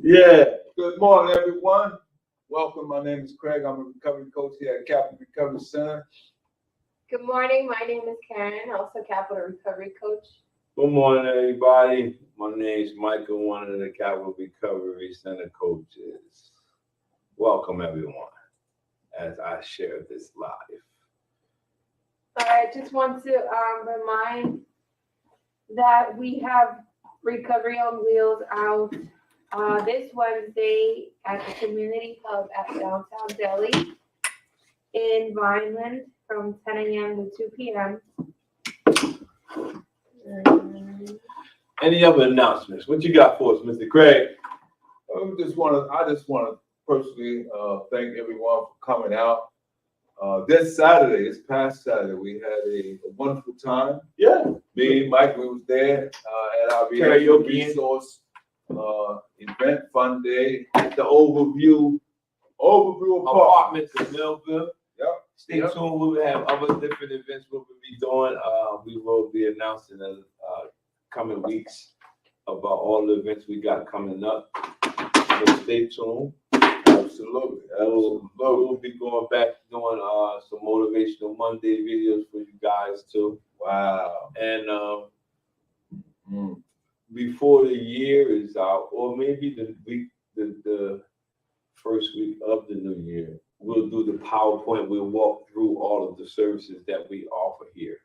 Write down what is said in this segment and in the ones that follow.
Yeah. Good morning, everyone. Welcome. My name is Craig. I'm a recovery coach here at Capital Recovery Center. Good morning. My name is Karen, also Capital Recovery Coach. Good morning, everybody. My name is Michael, one of the Capital Recovery Center coaches. Welcome, everyone, as I share this live. I just want to remind that we have Recovery on Wheels out this Wednesday at the Community Hub at Downtown Delhi in Vineland from 10 a.m. to 2 p.m. Any other announcements? What you got for us, Mr. Craig? I just want to personally thank everyone for coming out. This past Saturday, we had a wonderful time. Yeah. Me and Mike, we was there at our Karaoke resource event, fun day. The overview Apartments in Millville. Yep. Stay tuned. We will have other different events we will be doing. We will be announcing in coming weeks about all the events we got coming up. So stay tuned. Absolutely. We'll be going back doing some motivational Monday videos for you guys too. Wow. And before the year is out, or maybe the first week of the new year, we'll do the PowerPoint. We'll walk through all of the services that we offer here.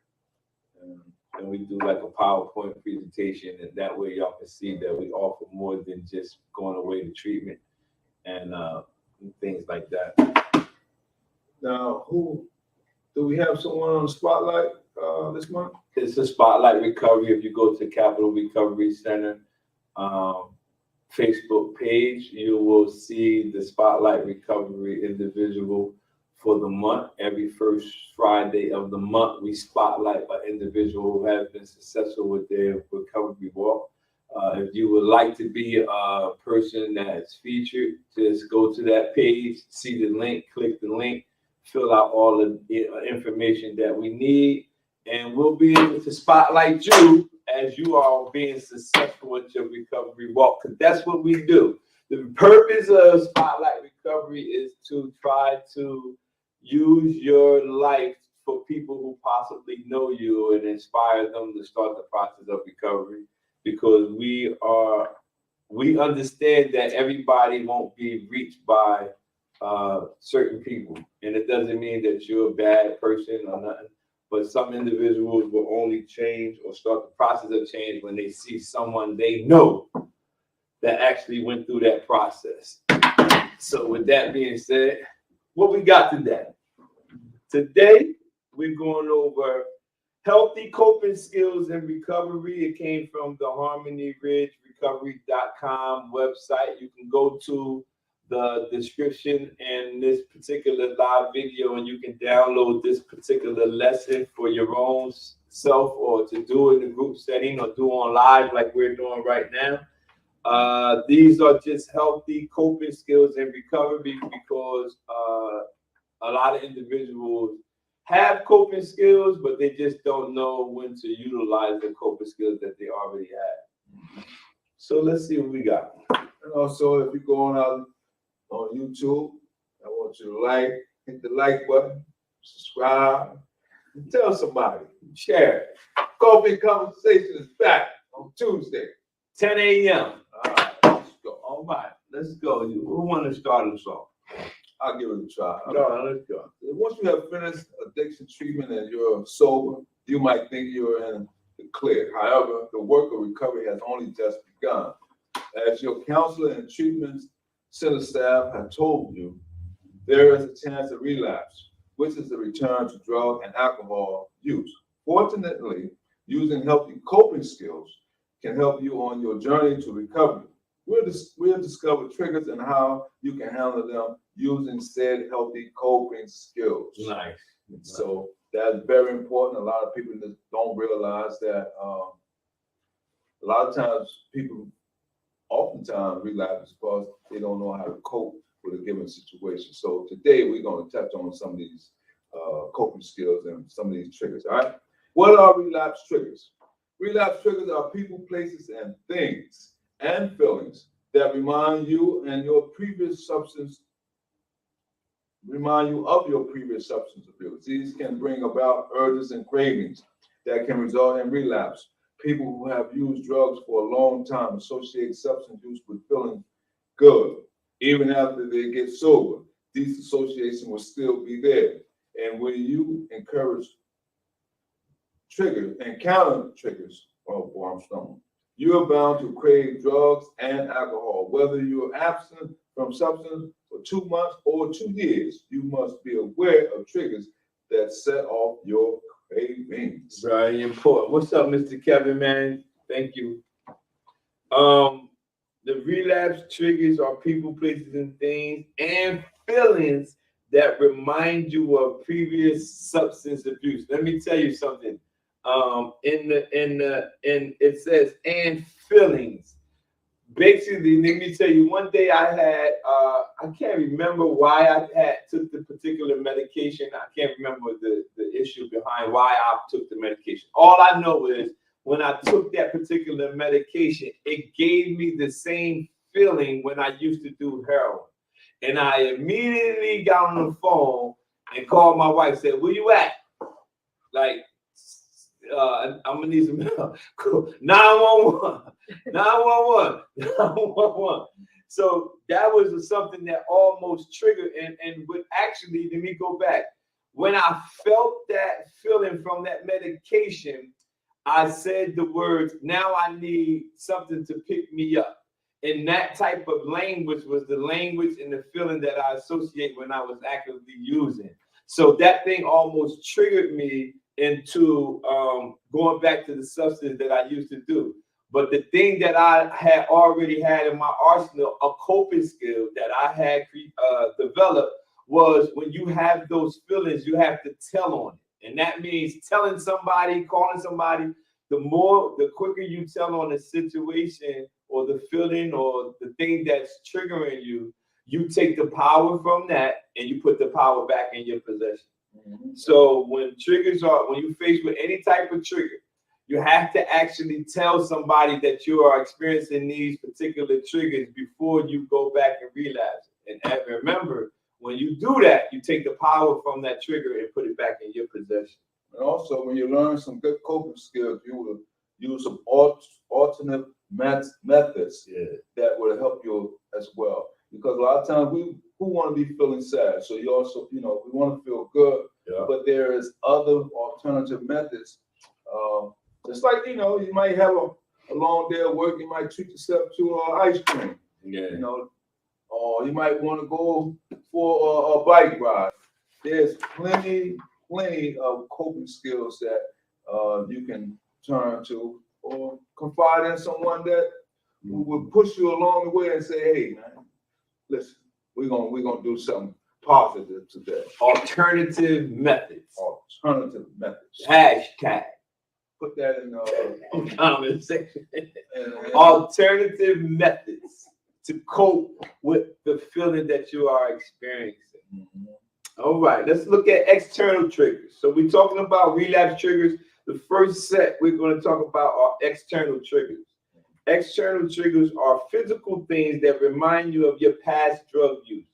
And we do like a PowerPoint presentation, and that way y'all can see that we offer more than just going away to treatment and things like that. Now, do we have someone on the spotlight this month? It's a Spotlight Recovery. If you go to Capital Recovery Center Facebook page, you will see the Spotlight Recovery individual for the month. Every first Friday of the month, we spotlight an individual who has been successful with their recovery walk. If you would like to be a person that's featured, just go to that page, see the link, click the link, fill out all the information that we need, and we'll be able to spotlight you as you are being successful with your recovery walk, because that's what we do. The purpose of Spotlight Recovery is to try to use your life for people who possibly know you and inspire them to start the process of recovery, because we understand that everybody won't be reached by certain people, and it doesn't mean that you're a bad person or nothing. But some individuals will only change or start the process of change when they see someone they know that actually went through that process. So with that being said, what we got today? Today, we're going over healthy coping skills in recovery. It came from the HarmonyRidgeRecovery.com website. You can go to the description in this particular live video, and you can download this particular lesson for your own self, or to do in a group setting, or do on live like we're doing right now. These are just healthy coping skills in recovery, because a lot of individuals have coping skills, but they just don't know when to utilize the coping skills that they already have. So let's see what we got. And also, if you're going out on YouTube, I want you to hit the like button, subscribe, and tell somebody, share it. Coffee Conversation is back on Tuesday, 10 a.m. All right, let's go. All right, let's go. Who want to start us off? I'll give it a try. No, let's go. Once you have finished addiction treatment and you're sober, you might think you're in the clear. However, the work of recovery has only just begun. As your counselor and treatment center staff have told you, there is a chance of relapse, which is the return to drug and alcohol use. Fortunately, using healthy coping skills can help you on your journey to recovery. We'll discover triggers and how you can handle them using said healthy coping skills. Nice. So that's very important. A lot of people just don't realize that a lot of times people oftentimes relapse because they don't know how to cope with a given situation. So today we're going to touch on some of these coping skills and some of these triggers. All right. What are relapse triggers? Relapse triggers are people, places, and things and feelings that remind you of your previous substance abuse. These can bring about urges and cravings that can result in relapse. People who have used drugs for a long time associate substance use with feeling good. Even after they get sober, these associations will still be there. And when you encounter triggers, oh boy, I'm stoned. You are bound to crave drugs and alcohol. Whether you are absent from substance for 2 months or 2 years, you must be aware of triggers that set off your cravings. Very important. What's up, Mr. Kevin, man? Thank you. The relapse triggers are people, places, and things and feelings that remind you of previous substance abuse. Let me tell you something. It says and feelings. Basically, let me tell you. One day I had I can't remember why I took the particular medication. I can't remember the issue behind why I took the medication. All I know is when I took that particular medication, it gave me the same feeling when I used to do heroin. And I immediately got on the phone and called my wife, said, "Where you at?" Like, I'm gonna need some help. 911, 911, 911. So that was something that almost triggered and would actually, let me go back. When I felt that feeling from that medication, I said the words, "Now I need something to pick me up." And that type of language was the language and the feeling that I associate when I was actively using. So that thing almost triggered me into going back to the substance that I used to do. But the thing that I had already had in my arsenal, a coping skill that I had developed, was when you have those feelings, you have to tell on it. And that means telling somebody, calling somebody. The quicker you tell on the situation or the feeling or the thing that's triggering you, you take the power from that and you put the power back in your possession. Mm-hmm. So when you're faced with any type of trigger, you have to actually tell somebody that you are experiencing these particular triggers before you go back and relapse. And remember, when you do that, you take the power from that trigger and put it back in your possession. And also, when you learn some good coping skills, you will use some alternate methods that will help you as well. Because a lot of times we want to be feeling sad. So you also, we want to feel good. Yeah. But there is other alternative methods. Just like, you might have a long day of work, you might treat yourself to ice cream. Yeah. Or you might want to go for a bike ride. There's plenty of coping skills that you can turn to, or confide in someone that who will push you along the way and say, "Hey, man, listen, we're gonna do something positive today." Alternative methods. Hashtag. Put that in the comment section. Alternative methods to cope with the feeling that you are experiencing. Mm-hmm. All right, let's look at external triggers. So we're talking about relapse triggers. The first set we're going to talk about are external triggers. External triggers are physical things that remind you of your past drug use.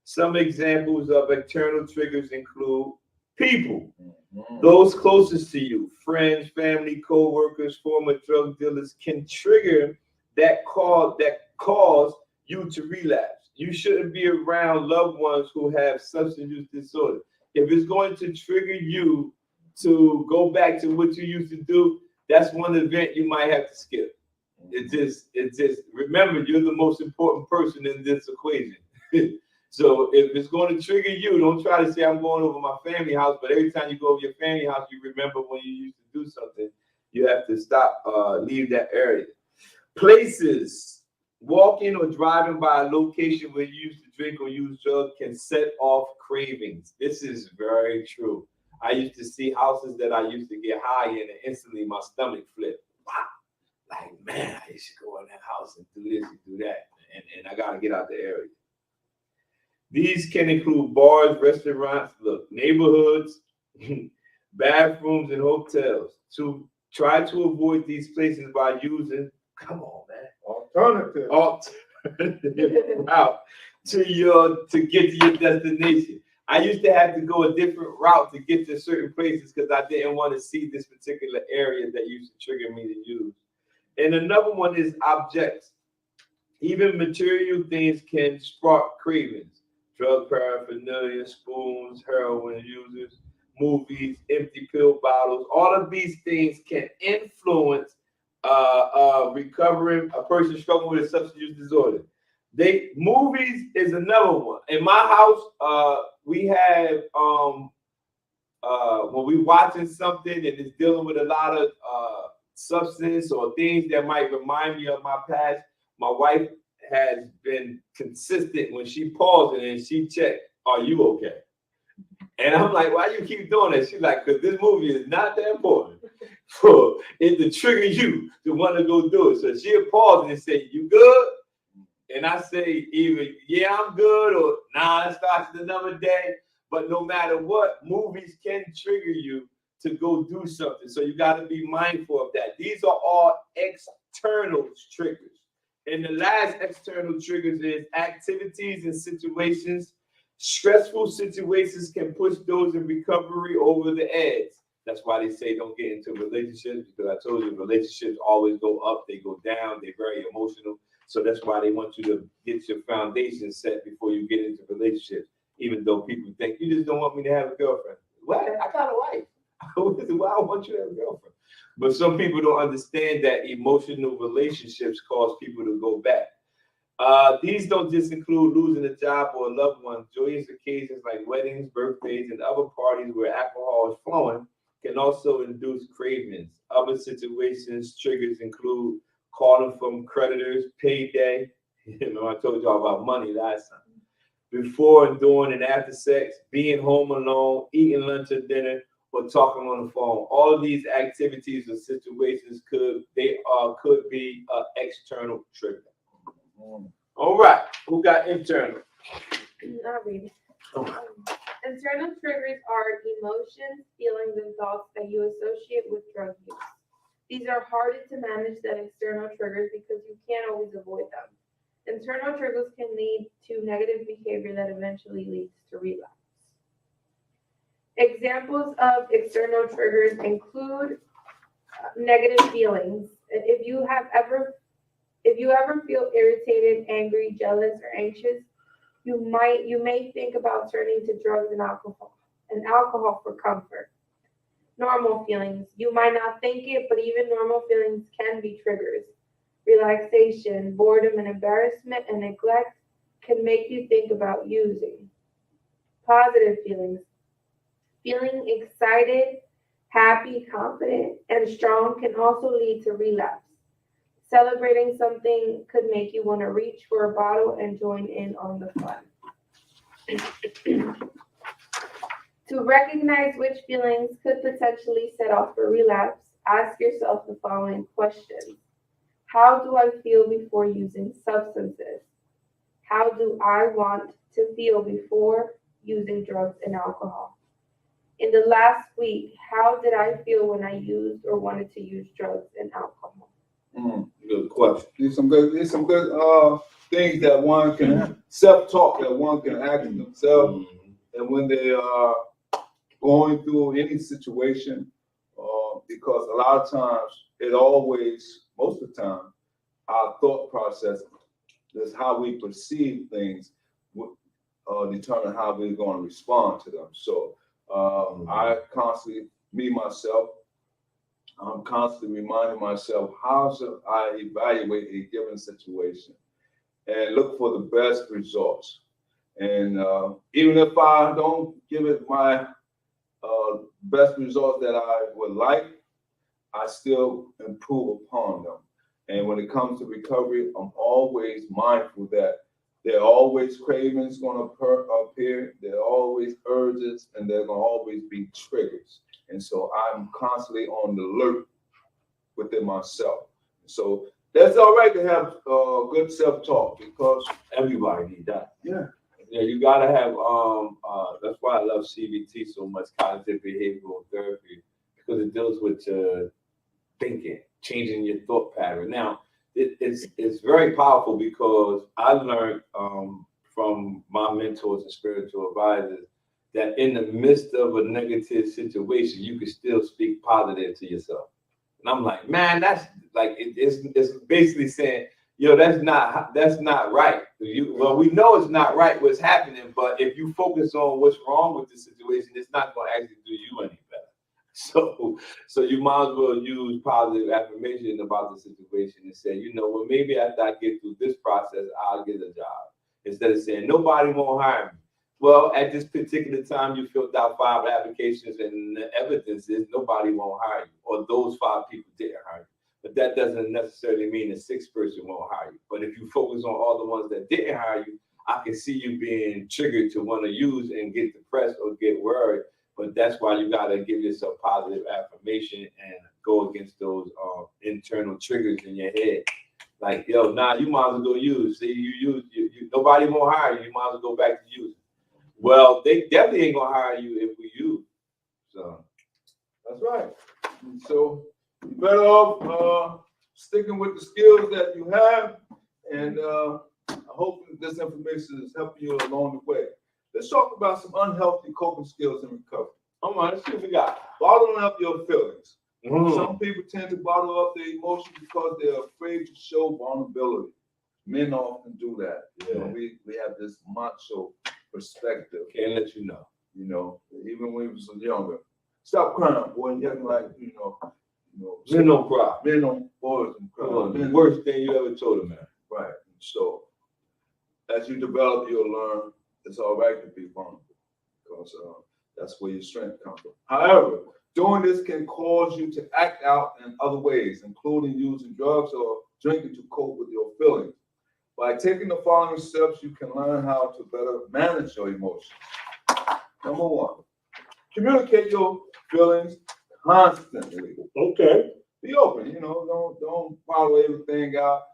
Some examples of external triggers include people, those closest to you, friends, family, co-workers, former drug dealers can trigger that cause you to relapse. You shouldn't be around loved ones who have substance use disorder. If it's going to trigger you to go back to what you used to do, that's one event you might have to skip. It just remember, you're the most important person in this equation. So if it's going to trigger you, don't try to say, "I'm going over my family house," but every time you go over your family house, you remember when you used to do something. You have to stop, leave that area. Places. Walking or driving by a location where you used to drink or use drugs can set off cravings. This is very true. I used to see houses that I used to get high in, and instantly my stomach flipped. Wow. Like, man, I used to go in that house and do this and do that. And I got to get out the area. These can include bars, restaurants, neighborhoods, bathrooms, and hotels. To try to avoid these places by using, come on, man. route to get to your destination. I used to have to go a different route to get to certain places because I didn't want to see this particular area that used to trigger me to use. And another one is objects. Even material things can spark cravings. Drug paraphernalia, spoons, heroin users, movies, empty pill bottles. All of these things can influence recovering a person struggling with a substance use disorder. Movies is another one. In my house, we have when we watching something and it's dealing with a lot of substance or things that might remind me of my past. My wife has been consistent when she pauses and she checks, "Are you okay?" And I'm like, "Why you keep doing that?" She's like, "Because this movie is not that important for it to trigger you to want to go do it." So she'll pause and say, "You good?" And I say either, "Yeah, I'm good," or "Nah, it starts another day." But no matter what, movies can trigger you to go do something. So you got to be mindful of that. These are all external triggers. And the last external triggers is activities and situations. Stressful situations can push those in recovery over the edge. That's why they say don't get into relationships, because I told you relationships always go up, they go down, they're very emotional. So that's why they want you to get your foundation set before you get into relationships. Even though people think you just don't want me to have a girlfriend. What? I got a wife. Why I want you to have a girlfriend? But some people don't understand that emotional relationships cause people to go back. These don't just include losing a job or a loved one. Joyous occasions like weddings, birthdays, and other parties where alcohol is flowing can also induce cravings. Other situations, triggers include calling from creditors, payday. You know, I told y'all about money last time. Before and during and after sex, being home alone, eating lunch or dinner, or talking on the phone. All of these activities or situations could be an external trigger. All right, who got internal? I'll read it. Internal triggers are emotions, feelings, and thoughts that you associate with drug use. These are harder to manage than external triggers because you can't always avoid them. Internal triggers can lead to negative behavior that eventually leads to relapse. Examples of external triggers include negative feelings. If you ever feel irritated, angry, jealous, or anxious, you may think about turning to drugs and alcohol for comfort. Normal feelings. You might not think it, but even normal feelings can be triggers. Relaxation, boredom, and embarrassment and neglect can make you think about using. Positive feelings. Feeling excited, happy, confident, and strong can also lead to relapse. Celebrating something could make you want to reach for a bottle and join in on the fun. To recognize which feelings could potentially set off a relapse, ask yourself the following questions. How do I feel before using substances? How do I want to feel before using drugs and alcohol? In the last week, how did I feel when I used or wanted to use drugs and alcohol? Good question. There's some good things that one can self-talk that one can ask themselves, and when they are going through any situation, because a lot of times most of the time, our thought process is how we perceive things determine how we're going to respond to them. So I constantly, I'm constantly reminding myself, how should I evaluate a given situation and look for the best results. And even if I don't give it my best results that I would like, I still improve upon them. And when it comes to recovery, I'm always mindful that there are always cravings going to appear, there are always urges, and there are going to always be triggers. And so I'm constantly on the alert within myself. So that's all right to have good self-talk, because Everybody needs that. Yeah, you gotta have that's why I love CBT so much, cognitive behavioral therapy, because it deals with thinking, changing your thought pattern. Now, it's very powerful because I learned from my mentors and spiritual advisors that in the midst of a negative situation, you can still speak positive to yourself. And I'm like, man, that's like it's basically saying, yo, that's not right. Well, we know it's not right what's happening, but if you focus on what's wrong with the situation, it's not going to actually do you any better. So you might as well use positive affirmation about the situation and say, you know, well, maybe after I get through this process, I'll get a job. Instead of saying nobody won't hire me. Well, at this particular time, you filled out 5 applications, and the evidence is nobody won't hire you, or those 5 people didn't hire you. But that doesn't necessarily mean the 6th person won't hire you. But if you focus on all the ones that didn't hire you, I can see you being triggered to want to use and get depressed or get worried. But that's why you got to give yourself positive affirmation and go against those internal triggers in your head. Like, yo, nah, you might as well go use. See, you nobody won't hire you. You might as well go back to using. Well, they definitely ain't gonna hire you if we use. So That's right. And so you better off sticking with the skills that you have, and I hope this information is helping you along the way. Let's talk about some unhealthy coping skills in recovery. all right, let's see what we got. Bottling up your feelings. Mm. Some people tend to bottle up their emotions because they're afraid to show vulnerability. Men often do that. You know, we have this macho perspective. Can't let you know. You know, even when we was younger. Stop crying, boy. And acting like, Men don't cry. men don't boys and cry. The Men- worst thing you ever told a man. Right. So as you develop, you'll learn it's all right to be vulnerable because that's where your strength comes from. However, doing this can cause you to act out in other ways, including using drugs or drinking to cope with your feelings. By taking the following steps, you can learn how to better manage your emotions. Number 1, communicate your feelings constantly. Okay. Be open, don't follow everything out.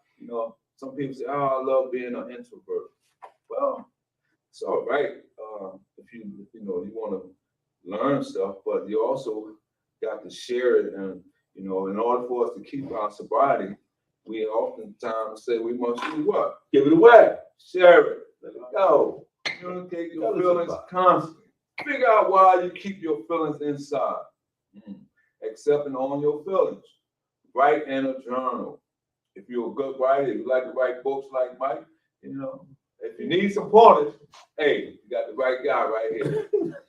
Some people say, oh, I love being an introvert. Well, it's all right if you want to learn stuff, but you also got to share it. And, in order for us to keep our sobriety, we oftentimes say we must do what? Give it away. Share it. Let it go. Communicate Tell your us feelings about it. constantly. Figure out why you keep your feelings inside. Accepting on your feelings. Write in a journal. If you're a good writer, if you like to write books like Mike, if you need some pointers, hey, you got the right guy right here.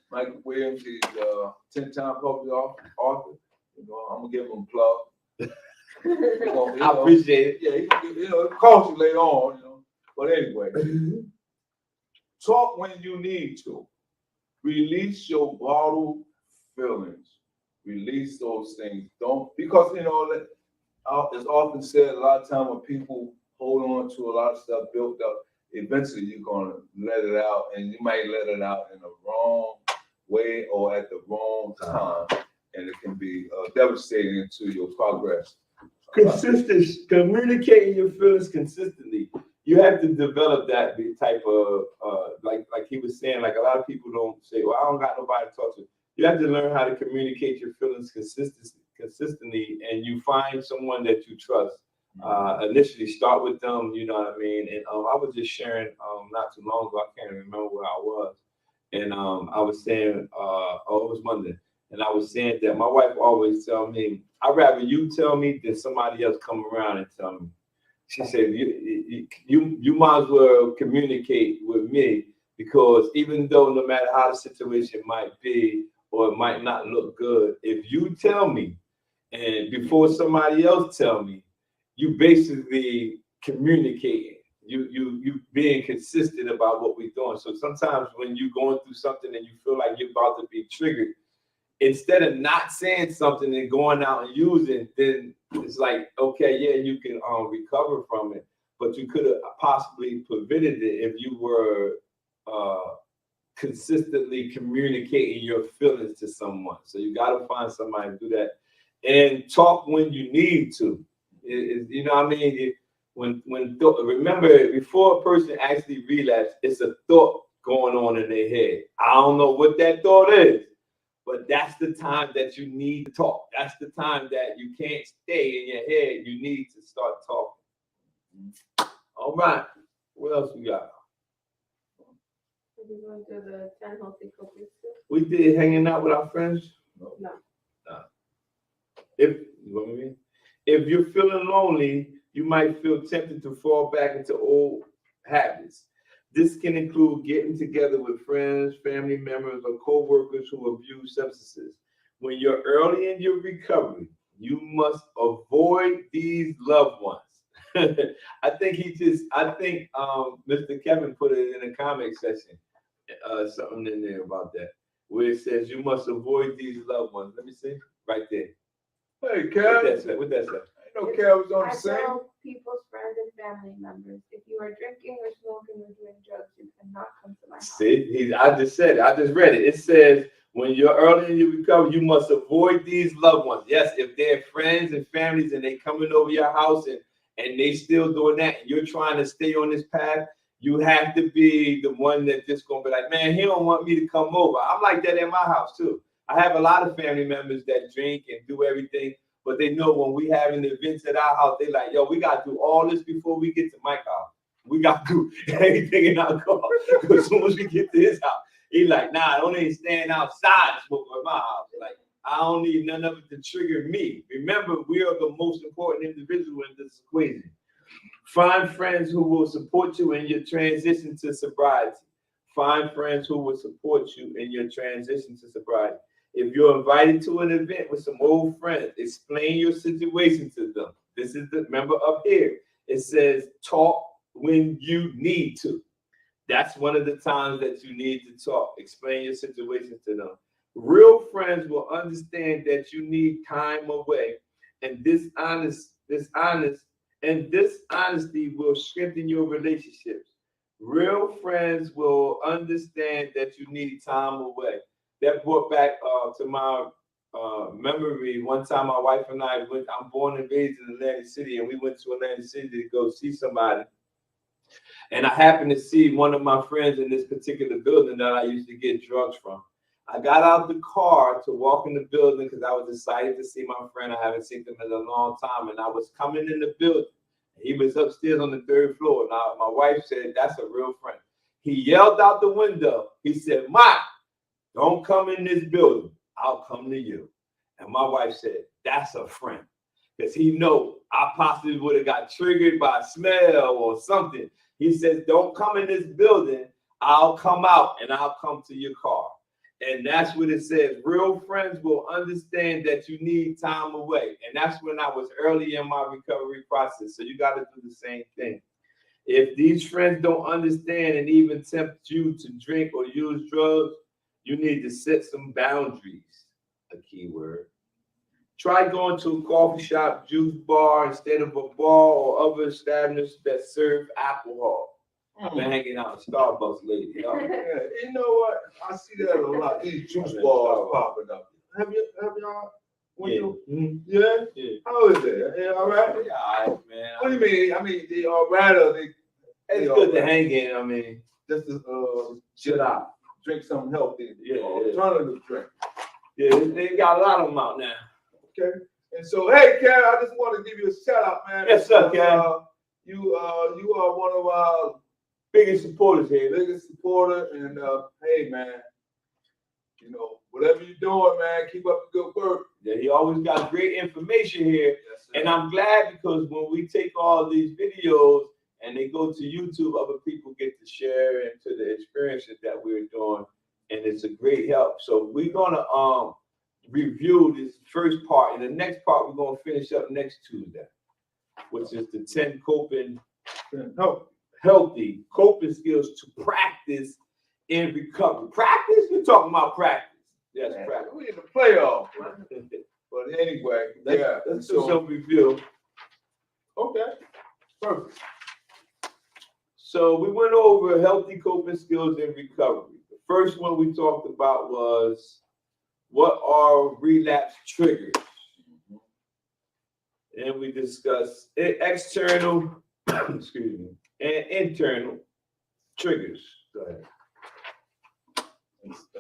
Michael Williams, he's 10-time published author. I'm gonna give him a plug. I appreciate it. Yeah, he's gonna give, it'll cost you later on, But anyway, talk when you need to. Release your bottled feelings. Release those things. Don't, because it's often said a lot of time when people hold on to a lot of stuff built up, eventually you're gonna let it out, and you might let it out in the wrong way or at the wrong time, and it can be devastating to your progress. Consistency, communicating your feelings consistently. You have to develop that type of like he was saying. Like a lot of people don't say, "Well, I don't got nobody to talk to." You have to learn how to communicate your feelings consistently, and you find someone that you trust. Initially, start with them. You know what I mean. And I was just sharing not too long ago. I can't even remember where I was, and I was saying, it was Monday. And I was saying that my wife always tell me, I'd rather you tell me than somebody else come around and tell me. She said, you might as well communicate with me, because even though no matter how the situation might be or it might not look good, if you tell me and before somebody else tell me, you basically communicating. You being consistent about what we're doing. So sometimes when you're going through something and you feel like you're about to be triggered, instead of not saying something and going out and using, then it's like, okay, yeah, you can recover from it, but you could have possibly prevented it if you were consistently communicating your feelings to someone. So you got to find somebody to do that, and talk when you need to. You know what I mean? Remember, before a person actually relapses, it's a thought going on in their head. I don't know what that thought is, but that's the time that you need to talk. That's the time that you can't stay in your head. You need to start talking. All right. What else we got? Are you going to the 10 healthy coping skills? We did hanging out with our friends. No. If you know what I mean? If you're feeling lonely, you might feel tempted to fall back into old habits. This can include getting together with friends, family members, or co-workers who abuse substances. When you're early in your recovery, you must avoid these loved ones. I think Mr. Kevin put it in the comment section, something in there about that, where it says you must avoid these loved ones. Let me see, right there. Hey, Kev. What that say? I know Kev was on I the same. tell people's friends and family members, if you are drinking or smoking or doing drugs, you cannot come to my house. See, I just said it. I just read it. It says, when you're early in your recovery, you must avoid these loved ones. Yes, if they're friends and families and they coming over your house and they still doing that, and you're trying to stay on this path, you have to be the one that just gonna be like, man, he don't want me to come over. I'm like that in my house too. I have a lot of family members that drink and do everything, but they know when we having events at our house, they like, yo, we got to do all this before we get to my house. We got to do everything in our car. As soon as we get to his house, he like, nah, I don't even stand outside smoking at my house. Like, I don't need none of it to trigger me. Remember, we are the most important individual in this equation. Find friends who will support you in your transition to sobriety. Find friends who will support you in your transition to sobriety. If you're invited to an event with some old friends, explain your situation to them. This is the, remember up here, it says talk when you need to. That's one of the times that you need to talk. Explain your situation to them. Real friends will understand that you need time away, and this honesty will strengthen your relationships. Real friends will understand that you need time away. That brought back to my memory. One time, my wife and I went. I'm born and raised in Atlantic City, and we went to Atlantic City to go see somebody. And I happened to see one of my friends in this particular building that I used to get drugs from. I got out the car to walk in the building because I was excited to see my friend. I haven't seen him in a long time. And I was coming in the building. He was upstairs on the 3rd floor. Now, my wife said, that's a real friend. He yelled out the window. He said, Mike, don't come in this building. I'll come to you. And my wife said, that's a friend. Because he know I possibly would have got triggered by a smell or something. He says, don't come in this building. I'll come out and I'll come to your car. And that's what it says. Real friends will understand that you need time away. And that's when I was early in my recovery process. So you got to do the same thing. If these friends don't understand and even tempt you to drink or use drugs, you need to set some boundaries, a key word. Try going to a coffee shop, juice bar instead of a bar or other establishments that serve alcohol. I've been hanging out at Starbucks lately. Yeah, you know what? I see that a lot. These juice bars popping up. Have y'all? Yeah. Yeah. How is it? Yeah, all right. Yeah, all right, man. What do you mean? I mean, they all right or they? It's good to hang in. I mean, just to chill out, drink something healthy. Yeah, alternative drink. Yeah, they got a lot of them out now. Okay. And so, hey, Ken, I just want to give you a shout out, man. Yes, sir, Ken. You are one of our biggest supporters here. Biggest supporter, and hey, man, you know, whatever you're doing, man, keep up the good work. Yeah, he always got great information here. Yes, and I'm glad because when we take all these videos and they go to YouTube, other people get to share into the experiences that we're doing, and it's a great help. So we're gonna review this first part, and the next part we're gonna finish up next Tuesday, which is the 10 healthy coping skills to practice in recovery. Practice? You're talking about practice. Yes, man, practice. We in the playoff. But anyway, let's do some review. Okay, perfect. So we went over healthy coping skills in recovery. The first one we talked about was what are relapse triggers? And we discussed external, excuse me, and internal triggers. Go ahead.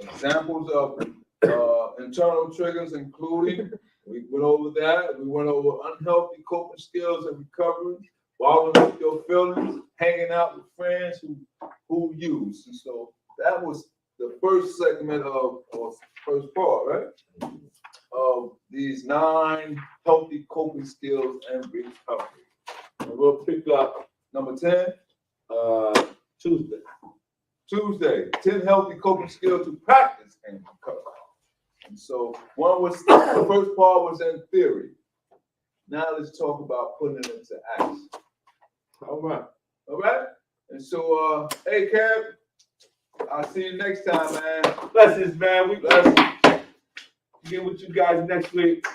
Examples of internal triggers, including, we went over that. We went over unhealthy coping skills in recovery. bottling up your feelings, hanging out with friends who use. And so that was the first segment or first part, right? Of these 9 healthy coping skills and recovery. And we'll pick up Number 10, Tuesday. Tuesday, 10 healthy coping skills to practice and recover. And so the first part was in theory. Now let's talk about putting it into action. All right. All right? And so, hey, Kev, I'll see you next time, man. Blessings, man. We Blessings. get with you guys next week.